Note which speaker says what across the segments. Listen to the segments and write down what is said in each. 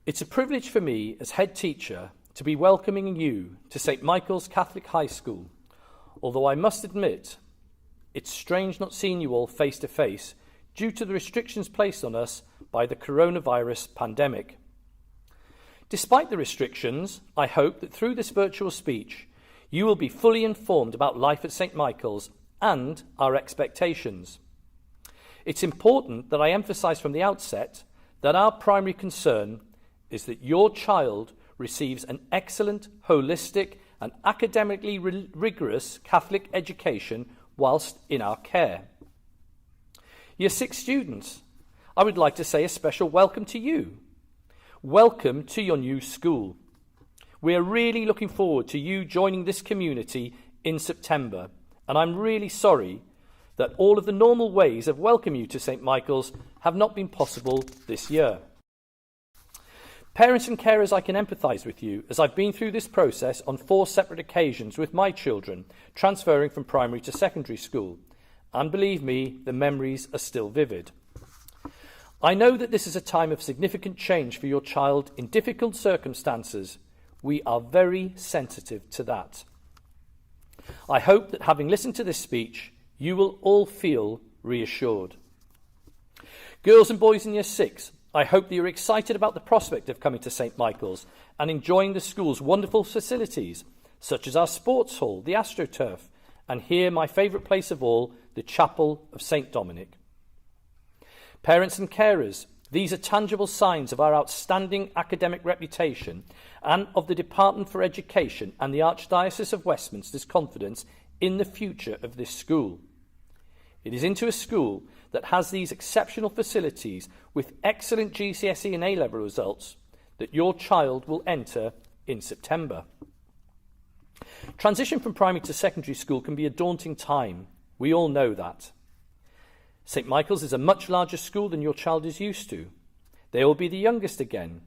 Speaker 1: It's a privilege for me as head teacher to be welcoming you to St Michael's Catholic High School, although I must admit it's strange not seeing you all face to face due to the restrictions placed on us by the coronavirus pandemic. Despite the restrictions, I hope that through this virtual speech you will be fully informed about life at St Michael's and our expectations. It's important that I emphasise from the outset that our primary concern is that your child receives an excellent, holistic and academically rigorous Catholic education whilst in our care. Year 6 students, I would like to say a special welcome to you. Welcome to your new school. We are really looking forward to you joining this community in September, and I'm really sorry that all of the normal ways of welcoming you to St Michael's have not been possible this year. Parents and carers, I can empathise with you, as I've been through this process on 4 separate occasions with my children, transferring from primary to secondary school. And believe me, the memories are still vivid. I know that this is a time of significant change for your child in difficult circumstances. We are very sensitive to that. I hope that having listened to this speech, you will all feel reassured. Girls and boys in Year 6, I hope that you're excited about the prospect of coming to St Michael's and enjoying the school's wonderful facilities, such as our sports hall, the AstroTurf, and here, my favourite place of all, the Chapel of St Dominic. Parents and carers, these are tangible signs of our outstanding academic reputation and of the Department for Education and the Archdiocese of Westminster's confidence in the future of this school. It is into a school that has these exceptional facilities with excellent GCSE and A-level results that your child will enter in September. Transition from primary to secondary school can be a daunting time. We all know that. St Michael's is a much larger school than your child is used to. They will be the youngest again.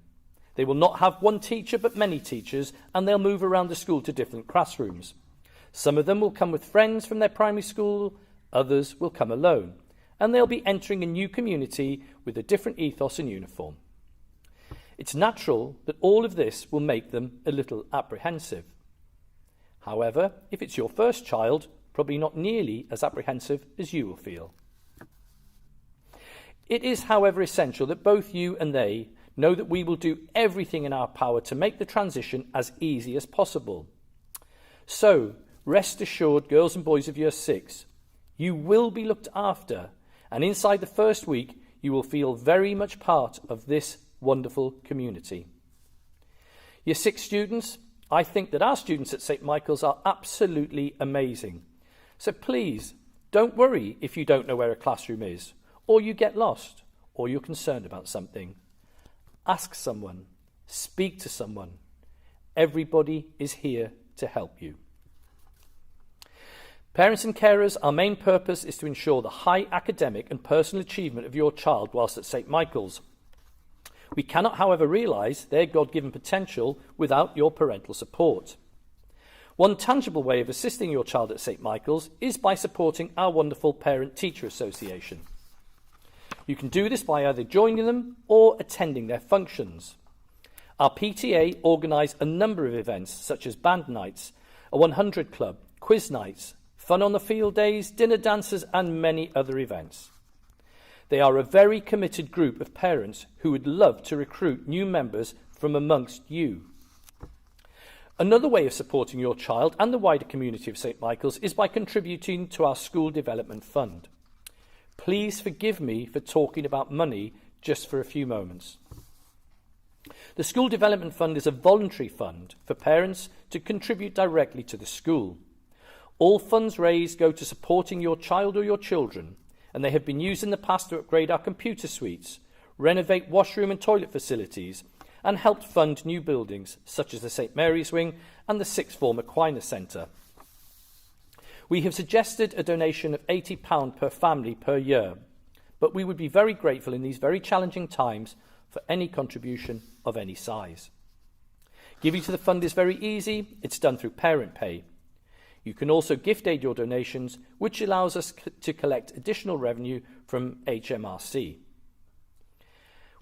Speaker 1: They will not have one teacher but many teachers, and they'll move around the school to different classrooms. Some of them will come with friends from their primary school, others will come alone, and they'll be entering a new community with a different ethos and uniform. It's natural that all of this will make them a little apprehensive. However, if it's your first child, probably not nearly as apprehensive as you will feel. It is, however, essential that both you and they know that we will do everything in our power to make the transition as easy as possible. So, rest assured, girls and boys of Year 6, you will be looked after, and inside the first week, you will feel very much part of this wonderful community. Year 6 students, I think that our students at St Michael's are absolutely amazing. So please, don't worry if you don't know where a classroom is, or you get lost, or you're concerned about something. Ask someone, speak to someone. Everybody is here to help you. Parents and carers, our main purpose is to ensure the high academic and personal achievement of your child whilst at St Michael's. We cannot, however, realise their God-given potential without your parental support. One tangible way of assisting your child at St Michael's is by supporting our wonderful Parent-Teacher Association. You can do this by either joining them or attending their functions. Our PTA organise a number of events such as band nights, a 100 club, quiz nights, fun on the field days, dinner dances and many other events. They are a very committed group of parents who would love to recruit new members from amongst you. Another way of supporting your child and the wider community of St Michael's is by contributing to our School Development Fund. Please forgive me for talking about money just for a few moments. The School Development Fund is a voluntary fund for parents to contribute directly to the school. All funds raised go to supporting your child or your children, and they have been used in the past to upgrade our computer suites, renovate washroom and toilet facilities, and helped fund new buildings such as the St Mary's Wing and the Sixth Form Aquinas Centre. We have suggested a donation of £80 per family per year, but we would be very grateful in these very challenging times for any contribution of any size. Giving to the fund is very easy. It's done through Parent Pay. You can also gift aid your donations, which allows us to collect additional revenue from HMRC.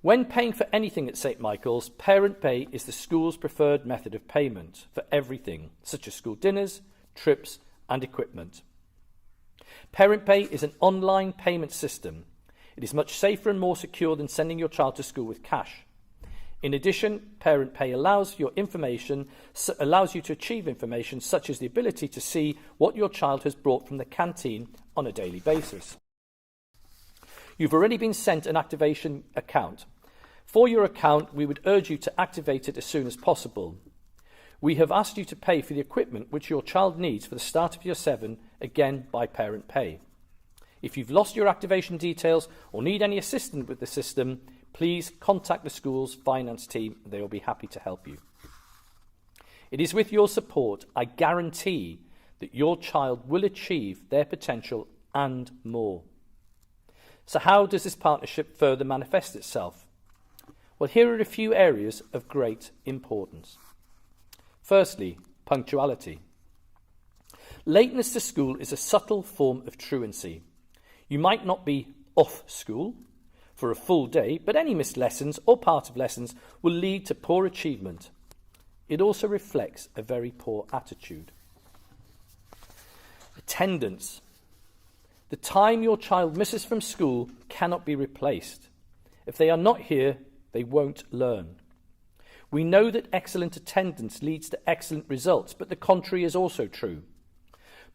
Speaker 1: When paying for anything at St Michael's, parent pay is the school's preferred method of payment for everything, such as school dinners, trips, and equipment. Parent pay is an online payment system. It is much safer and more secure than sending your child to school with cash. In addition, parent pay allows you to achieve information such as the ability to see what your child has brought from the canteen on a daily basis. You've already been sent an activation account. For your account, we would urge you to activate it as soon as possible. We have asked you to pay for the equipment which your child needs for the start of Year 7, again by parent pay. If you've lost your activation details or need any assistance with the system, please contact the school's finance team. They will be happy to help you. It is with your support, I guarantee that your child will achieve their potential and more. So how does this partnership further manifest itself? Well, here are a few areas of great importance. Firstly, punctuality. Lateness to school is a subtle form of truancy. You might not be off school for a full day, but any missed lessons or part of lessons will lead to poor achievement. It also reflects a very poor attitude. Attendance. The time your child misses from school cannot be replaced. If they are not here, they won't learn. We know that excellent attendance leads to excellent results, but the contrary is also true.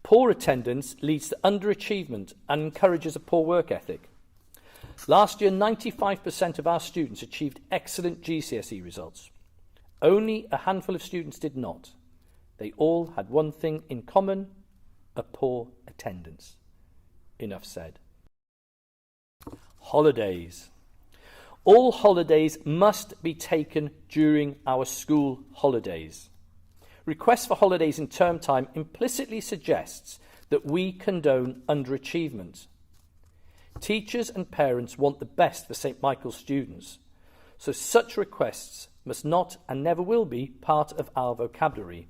Speaker 1: Poor attendance leads to underachievement and encourages a poor work ethic. Last year, 95% of our students achieved excellent GCSE results. Only a handful of students did not. They all had one thing in common: a poor attendance. Enough said. Holidays. All holidays must be taken during our school holidays. Requests for holidays in term time implicitly suggests that we condone underachievement. Teachers and parents want the best for St Michael's students, so such requests must not and never will be part of our vocabulary.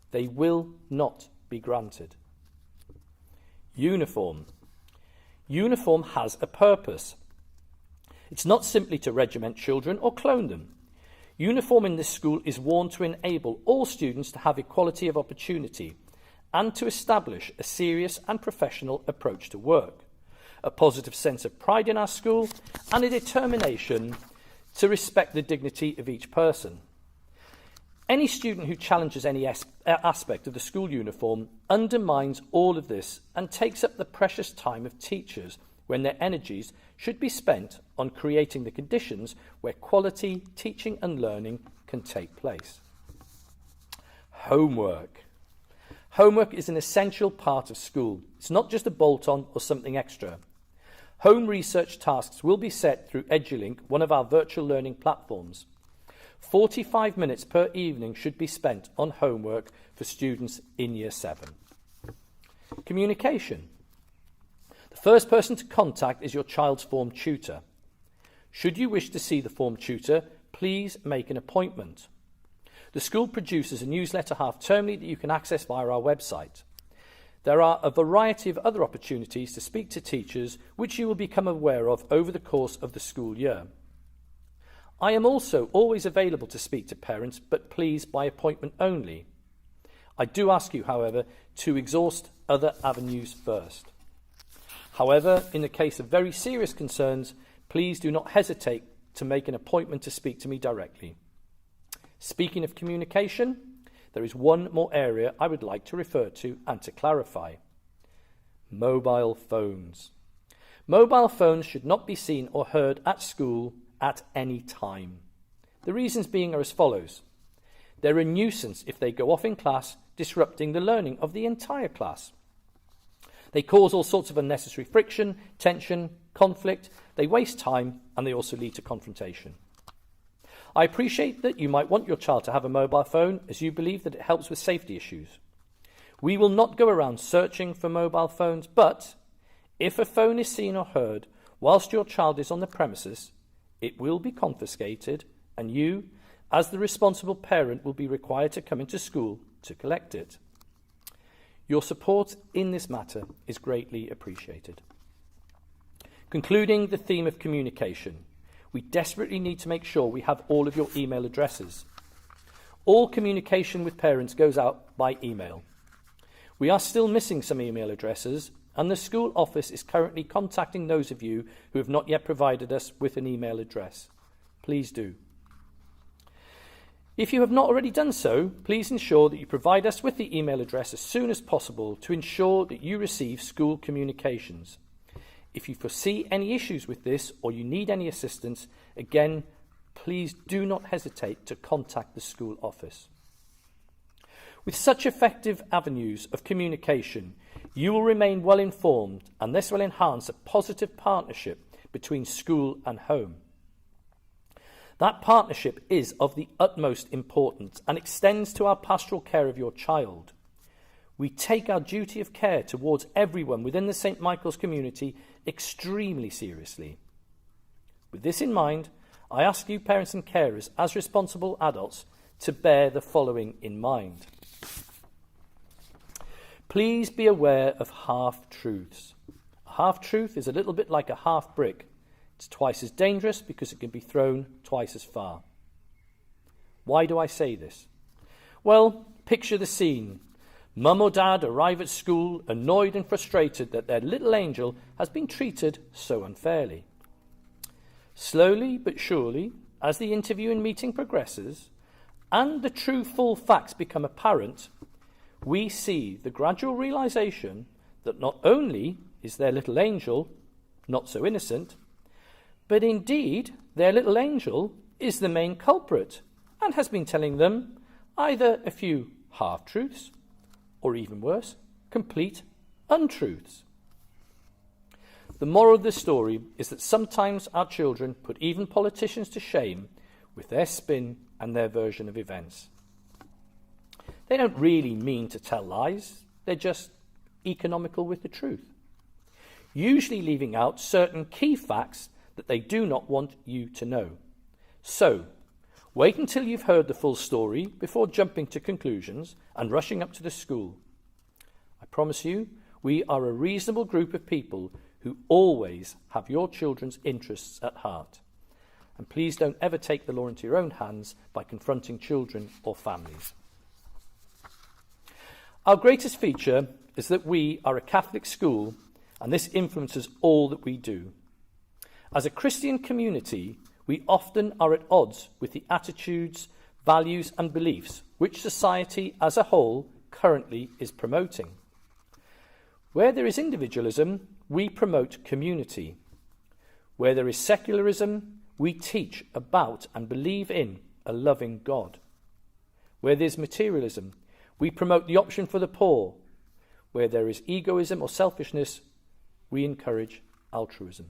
Speaker 1: They will not be granted. Uniform. Uniform has a purpose. It's not simply to regiment children or clone them. Uniform in this school is worn to enable all students to have equality of opportunity and to establish a serious and professional approach to work, a positive sense of pride in our school, and a determination to respect the dignity of each person. Any student who challenges any aspect of the school uniform undermines all of this and takes up the precious time of teachers when their energies should be spent on creating the conditions where quality teaching and learning can take place. Homework. Homework is an essential part of school. It's not just a bolt-on or something extra. Home research tasks will be set through EduLink, one of our virtual learning platforms. 45 minutes per evening should be spent on homework for students in Year 7. Communication. The first person to contact is your child's form tutor. Should you wish to see the form tutor, please make an appointment. The school produces a newsletter half-termly that you can access via our website. There are a variety of other opportunities to speak to teachers which you will become aware of over the course of the school year. I am also always available to speak to parents, but please by appointment only. I do ask you, however, to exhaust other avenues first. However, in the case of very serious concerns, please do not hesitate to make an appointment to speak to me directly. Speaking of communication, there is one more area I would like to refer to and to clarify. Mobile phones. Mobile phones should not be seen or heard at school at any time. The reasons being are as follows. They're a nuisance if they go off in class, disrupting the learning of the entire class. They cause all sorts of unnecessary friction, tension, conflict, they waste time, and they also lead to confrontation. I appreciate that you might want your child to have a mobile phone as you believe that it helps with safety issues. We will not go around searching for mobile phones, but if a phone is seen or heard whilst your child is on the premises, it will be confiscated, and you, as the responsible parent, will be required to come into school to collect it. Your support in this matter is greatly appreciated. Concluding the theme of communication, We desperately need to make sure we have all of your email addresses. All communication with parents goes out by email. We are still missing some email addresses, and the school office is currently contacting those of you who have not yet provided us with an email address. Please do. If you have not already done so, please ensure that you provide us with the email address as soon as possible to ensure that you receive school communications. If you foresee any issues with this or you need any assistance, again, please do not hesitate to contact the school office. With such effective avenues of communication, you will remain well informed, and this will enhance a positive partnership between school and home. That partnership is of the utmost importance and extends to our pastoral care of your child. We take our duty of care towards everyone within the St. Michael's community extremely seriously. With this in mind, I ask you, parents and carers, as responsible adults, to bear the following in mind. Please be aware of half-truths. A half-truth is a little bit like a half-brick. It's twice as dangerous because it can be thrown twice as far. Why do I say this? Well, picture the scene. Mum or dad arrive at school annoyed and frustrated that their little angel has been treated so unfairly. Slowly but surely, as the interview and meeting progresses, and the true full facts become apparent, we see the gradual realization that not only is their little angel not so innocent, but indeed their little angel is the main culprit and has been telling them either a few half-truths or, even worse, complete untruths. The moral of this story is that sometimes our children put even politicians to shame with their spin and their version of events. They don't really mean to tell lies, they're just economical with the truth, usually leaving out certain key facts that they do not want you to know. So, wait until you've heard the full story before jumping to conclusions and rushing up to the school. I promise you, we are a reasonable group of people who always have your children's interests at heart. And please don't ever take the law into your own hands by confronting children or families. Our greatest feature is that we are a Catholic school, and this influences all that we do. As a Christian community, we often are at odds with the attitudes, values and beliefs which society as a whole currently is promoting. Where there is individualism, we promote community. Where there is secularism, we teach about and believe in a loving God. Where there is materialism, we promote the option for the poor. Where there is egoism or selfishness, we encourage altruism.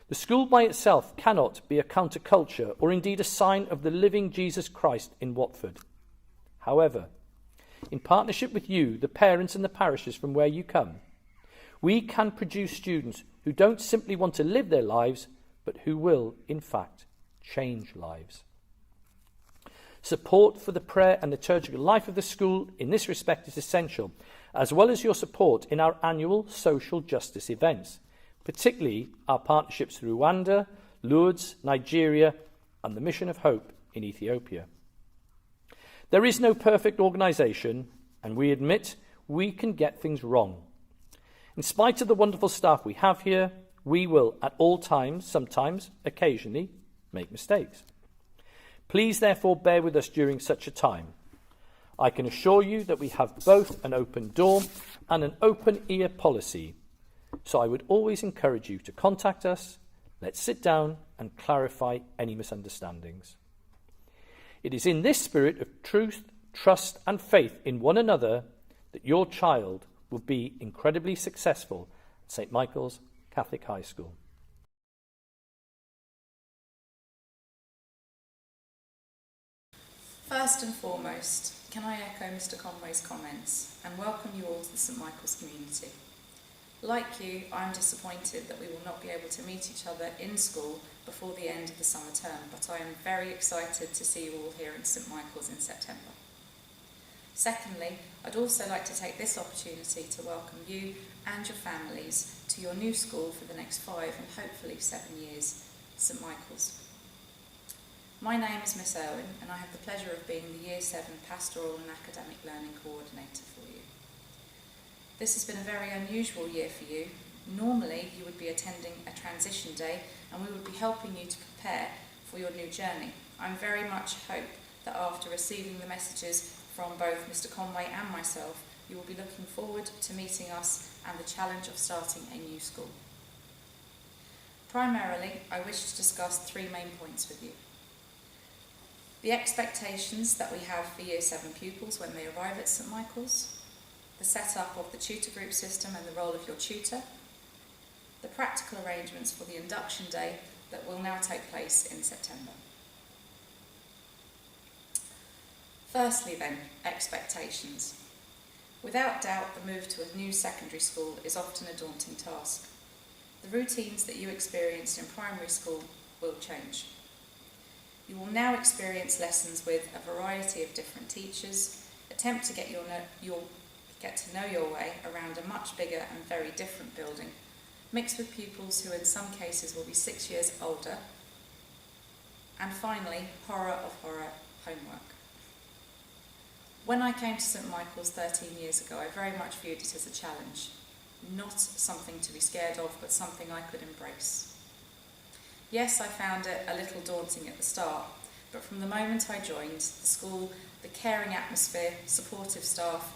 Speaker 1: The school by itself cannot be a counterculture or indeed a sign of the living Jesus Christ in Watford. However, in partnership with you, the parents and the parishes from where you come, we can produce students who don't simply want to live their lives, but who will, in fact, change lives. Support for the prayer and liturgical life of the school in this respect is essential, as well as your support in our annual social justice events, particularly our partnerships with Rwanda, Lourdes, Nigeria, and the Mission of Hope in Ethiopia. There is no perfect organisation, and we admit we can get things wrong. In spite of the wonderful staff we have here, we will at all times, sometimes, occasionally, make mistakes. Please therefore bear with us during such a time. I can assure you that we have both an open door and an open ear policy. So I would always encourage you to contact us. Let's sit down and clarify any misunderstandings. It is in this spirit of truth, trust and faith in one another that your child will be incredibly successful at St. Michael's Catholic High School.
Speaker 2: First and foremost, can I echo Mr. Conway's comments and welcome you all to the St. Michael's community. Like you, I'm disappointed that we will not be able to meet each other in school before the end of the summer term, but I am very excited to see you all here in St. Michael's in September. Secondly, I'd also like to take this opportunity to welcome you and your families to your new school for the next 5 and hopefully 7 years, St Michael's. My name is Miss Irwin, and I have the pleasure of being the Year 7 Pastoral and Academic Learning Coordinator for you. This has been a very unusual year for you. Normally, you would be attending a transition day, and we would be helping you to prepare for your new journey. I very much hope that after receiving the messages from both Mr. Conway and myself, you will be looking forward to meeting us and the challenge of starting a new school. Primarily, I wish to discuss 3 main points with you. The expectations that we have for Year 7 pupils when they arrive at St Michael's, the setup of the tutor group system and the role of your tutor, the practical arrangements for the induction day that will now take place in September. Firstly then, expectations. Without doubt, the move to a new secondary school is often a daunting task. The routines that you experienced in primary school will change. You will now experience lessons with a variety of different teachers, attempt to get to know your way around a much bigger and very different building, mixed with pupils who in some cases will be 6 years older, and finally, horror of horror, homework. When I came to St Michael's 13 years ago, I very much viewed it as a challenge, not something to be scared of, but something I could embrace. Yes, I found it a little daunting at the start, but from the moment I joined the school, the caring atmosphere, supportive staff,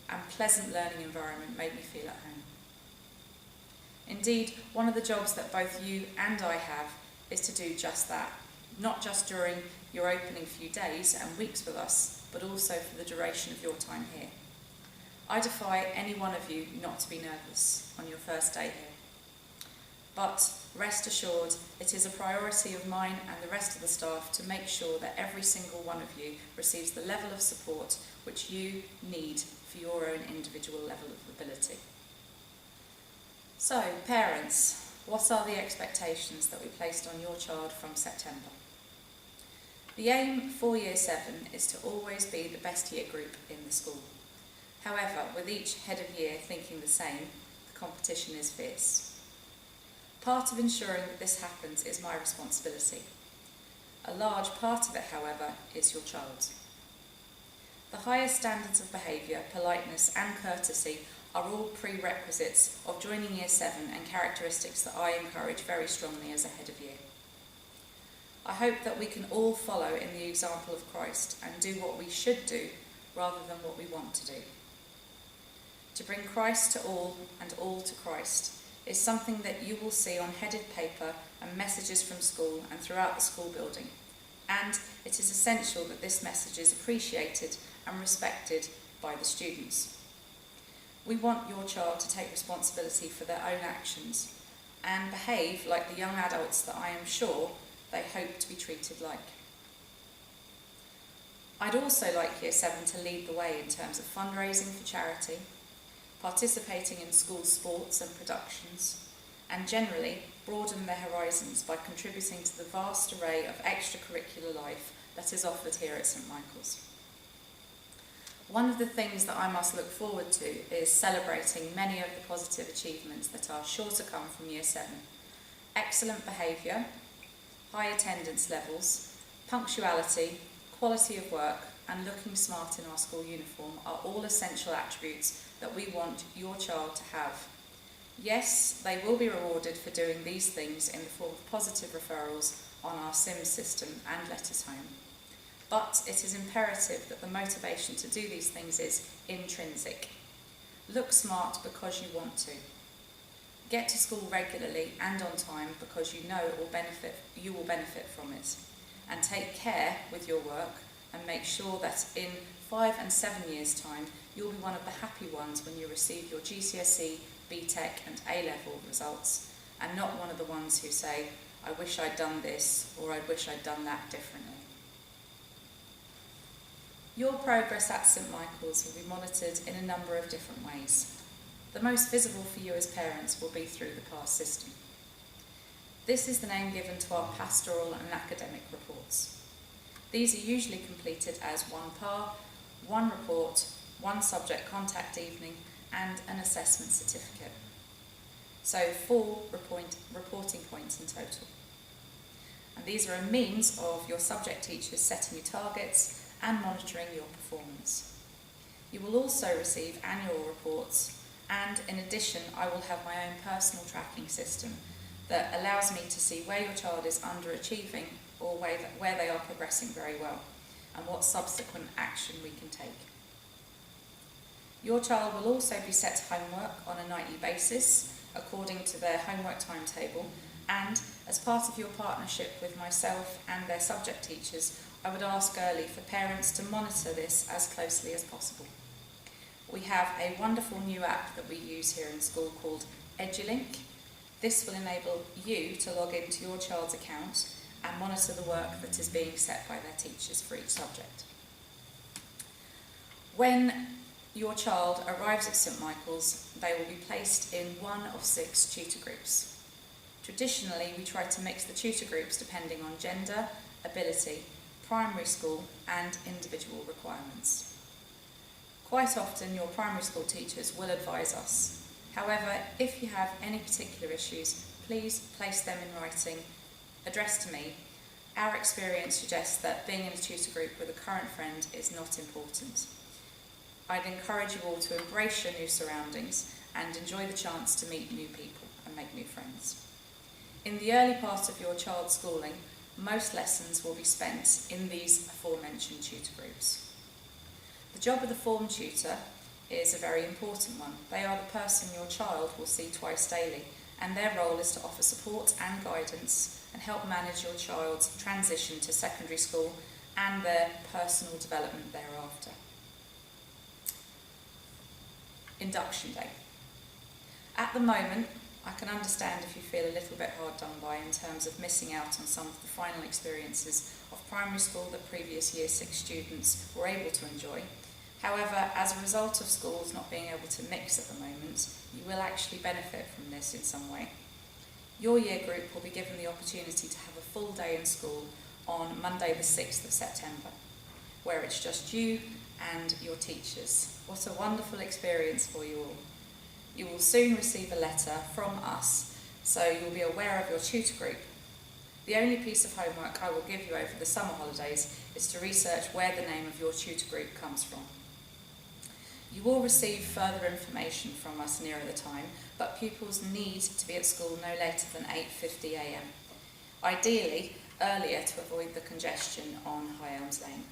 Speaker 2: and pleasant learning environment made me feel at home. Indeed, one of the jobs that both you and I have is to do just that, not just during your opening few days and weeks with us, but also for the duration of your time here. I defy any one of you not to be nervous on your first day here. But rest assured, it is a priority of mine and the rest of the staff to make sure that every single one of you receives the level of support which you need for your own individual level of ability. So, parents, what are the expectations that we placed on your child from September? The aim for Year 7 is to always be the best year group in the school. However, with each head of year thinking the same, the competition is fierce. Part of ensuring that this happens is my responsibility. A large part of it, however, is your child's. The highest standards of behaviour, politeness and courtesy are all prerequisites of joining Year 7 and characteristics that I encourage very strongly as a head of year. I hope that we can all follow in the example of Christ and do what we should do rather than what we want to do. To bring Christ to all and all to Christ is something that you will see on headed paper and messages from school and throughout the school building, and it is essential that this message is appreciated and respected by the students. We want your child to take responsibility for their own actions and behave like the young adults that I am sure they hope to be treated like. I'd also like Year 7 to lead the way in terms of fundraising for charity, participating in school sports and productions, and generally broaden their horizons by contributing to the vast array of extracurricular life that is offered here at St Michael's. One of the things that I must look forward to is celebrating many of the positive achievements that are sure to come from Year 7. Excellent behaviour, high attendance levels, punctuality, quality of work, and looking smart in our school uniform are all essential attributes that we want your child to have. Yes, they will be rewarded for doing these things in the form of positive referrals on our SIM system and letters home. But it is imperative that the motivation to do these things is intrinsic. Look smart because you want to. Get to school regularly and on time because you know you will benefit from it. And take care with your work and make sure that in 5 and 7 years' time, you'll be one of the happy ones when you receive your GCSE, BTEC and A-level results, and not one of the ones who say, I wish I'd done this, or I wish I'd done that differently. Your progress at St Michael's will be monitored in a number of different ways. The most visible for you as parents will be through the class system. This is the name given to our pastoral and academic reports. These are usually completed as one PAR, one report, one subject contact evening, and an assessment certificate. So 4 reporting points in total. and these are a means of your subject teachers setting you targets and monitoring your performance. You will also receive annual reports, and in addition I will have my own personal tracking system that allows me to see where your child is underachieving or where they are progressing very well, and what subsequent action we can take. Your child will also be set homework on a nightly basis according to their homework timetable, and as part of your partnership with myself and their subject teachers, I would ask early for parents to monitor this as closely as possible. We have a wonderful new app that we use here in school called EduLink. This will enable you to log into your child's account and monitor the work that is being set by their teachers for each subject. When your child arrives at St Michael's, they will be placed in one of 6 tutor groups. Traditionally, we try to mix the tutor groups depending on gender, ability, primary school and individual requirements. Quite often your primary school teachers will advise us. However, if you have any particular issues, please place them in writing, addressed to me. Our experience suggests that being in a tutor group with a current friend is not important. I'd encourage you all to embrace your new surroundings and enjoy the chance to meet new people and make new friends. In the early part of your child's schooling, most lessons will be spent in these aforementioned tutor groups. The job of the form tutor is a very important one. They are the person your child will see twice daily, and their role is to offer support and guidance and help manage your child's transition to secondary school and their personal development thereafter. Induction day. At the moment, I can understand if you feel a little bit hard done by in terms of missing out on some of the final experiences of primary school that previous Year 6 students were able to enjoy. However, as a result of schools not being able to mix at the moment, you will actually benefit from this in some way. Your year group will be given the opportunity to have a full day in school on Monday the 6th of September, where it's just you and your teachers. What a wonderful experience for you all. You will soon receive a letter from us, so you'll be aware of your tutor group. The only piece of homework I will give you over the summer holidays is to research where the name of your tutor group comes from. You will receive further information from us nearer the time, but pupils need to be at school no later than 8:50 a.m. Ideally, earlier to avoid the congestion on High Elms Lane.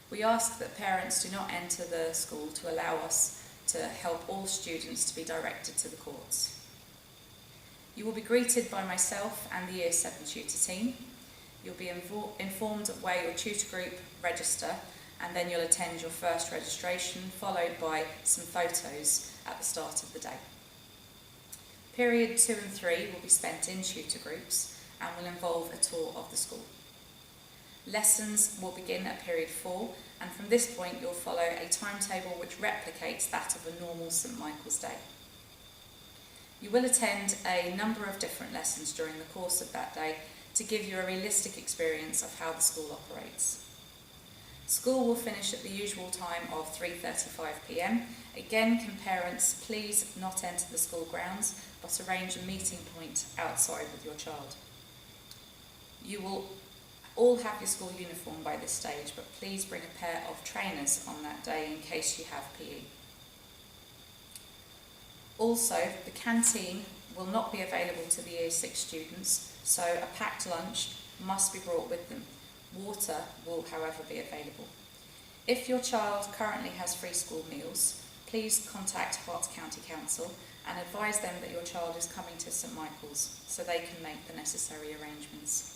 Speaker 2: We ask that parents do not enter the school to allow us to help all students to be directed to the courts. You will be greeted by myself and the Year 7 tutor team. You'll be informed of where your tutor group register, and then you'll attend your first registration, followed by some photos at the start of the day. Period 2 and 3 will be spent in tutor groups and will involve a tour of the school. Lessons will begin at period 4, and from this point you'll follow a timetable which replicates that of a normal St Michael's Day. You will attend a number of different lessons during the course of that day to give you a realistic experience of how the school operates. School will finish at the usual time of 3:35 p.m. Again, can parents please not enter the school grounds, but arrange a meeting point outside with your child. You will all have your school uniform by this stage, but please bring a pair of trainers on that day in case you have PE. Also, the canteen will not be available to the Year 6 students, so a packed lunch must be brought with them. Water will, however, be available. If your child currently has free school meals, please contact Hart County Council and advise them that your child is coming to St Michael's so they can make the necessary arrangements.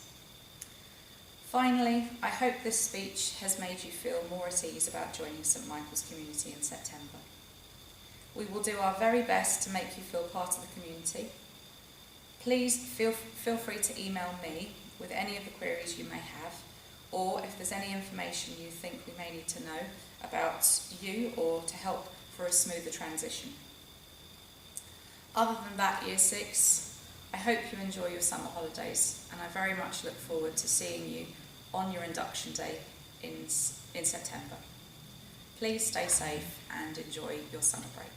Speaker 2: Finally, I hope this speech has made you feel more at ease about joining St Michael's community in September. We will do our very best to make you feel part of the community. Please feel free to email me with any of the queries you may have, or if there's any information you think we may need to know about you or to help for a smoother transition. Other than that, Year 6, I hope you enjoy your summer holidays, and I very much look forward to seeing you on your induction day in September. Please stay safe and enjoy your summer break.